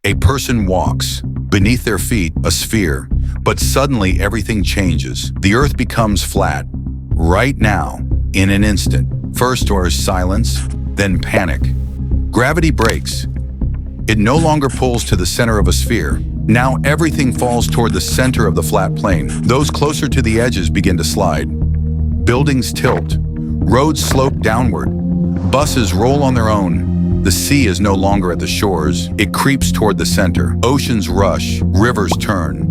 A person walks. Beneath their feet, a sphere. But suddenly everything changes. The earth becomes flat. Right now, in an instant. First there is silence, then panic. Gravity breaks. It no longer pulls to the center of a sphere. Now everything falls toward the center of the flat plane. Those closer to the edges begin to slide. Buildings tilt. Roads slope downward. Buses roll on their own. The sea is no longer at the shores. It creeps toward the center. Oceans rush. Rivers turn.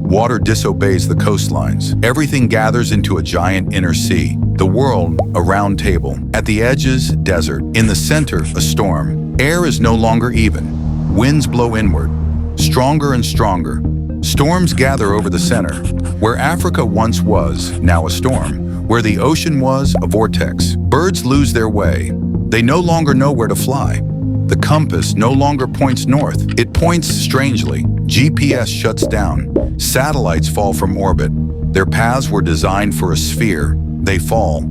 Water disobeys the coastlines. Everything gathers into a giant inner sea. The world, a round table. At the edges, desert. In the center, a storm. Air is no longer even. Winds blow inward, stronger and stronger. Storms gather over the center. Where Africa once was, now a storm. Where the ocean was, a vortex. Birds lose their way. They no longer know where to fly. The compass no longer points north. It points strangely. GPS shuts down. Satellites fall from orbit. Their paths were designed for a sphere. They fall.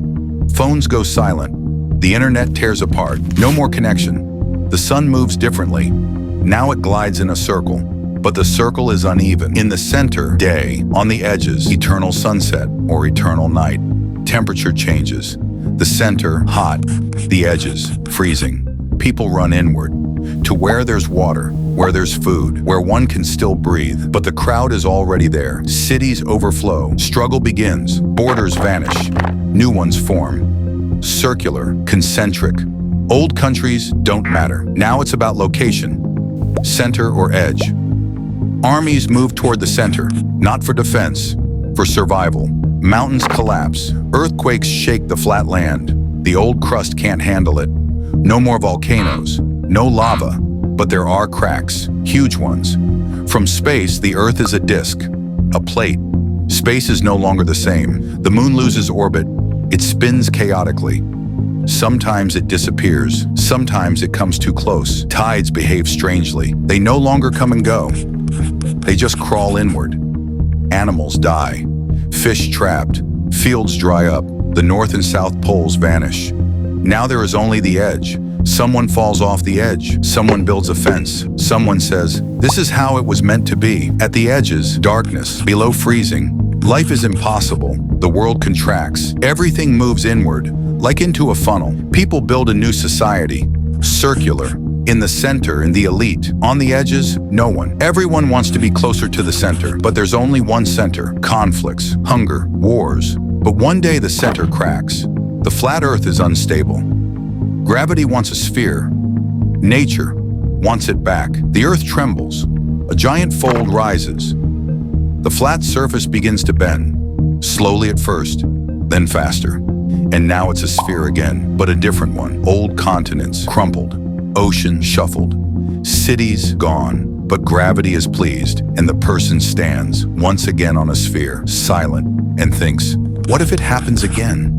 Phones go silent. The internet tears apart. No more connection. The sun moves differently. Now it glides in a circle. But the circle is uneven. In the center, day. On the edges, eternal sunset or eternal night. Temperature changes. The center, hot. The edges, freezing. People run inward, to where there's water, where there's food, where one can still breathe. But the crowd is already there. Cities overflow. Struggle begins. Borders vanish. New ones form. Circular, concentric. Old countries don't matter. Now it's about location, center or edge. Armies move toward the center, not for defense, for survival. Mountains collapse. Earthquakes shake the flat land. The old crust can't handle it. No more volcanoes, no lava, but there are cracks, huge ones. From space, the Earth is a disk, a plate. Space is no longer the same. The moon loses orbit. It spins chaotically. Sometimes it disappears. Sometimes it comes too close. Tides behave strangely. They no longer come and go. They just crawl inward. Animals die. Fish trapped. Fields dry up. The North and South poles vanish. Now there is only the edge. Someone falls off the edge. Someone builds a fence. Someone says, "This is how it was meant to be." At the edges, darkness. Below, freezing. Life is impossible. The world contracts. Everything moves inward, like into a funnel. People build a new society. Circular. In the center, in the elite. On the edges, no one. Everyone wants to be closer to the center, but there's only one center. Conflicts, hunger, wars. But one day the center cracks. The flat earth is unstable. Gravity wants a sphere. Nature wants it back. The earth trembles. A giant fold rises. The flat surface begins to bend. Slowly at first, then faster. And now it's a sphere again, but a different one. Old continents crumpled. Ocean shuffled. Cities gone. But gravity is pleased, and the person stands once again on a sphere, silent, and thinks, what if it happens again?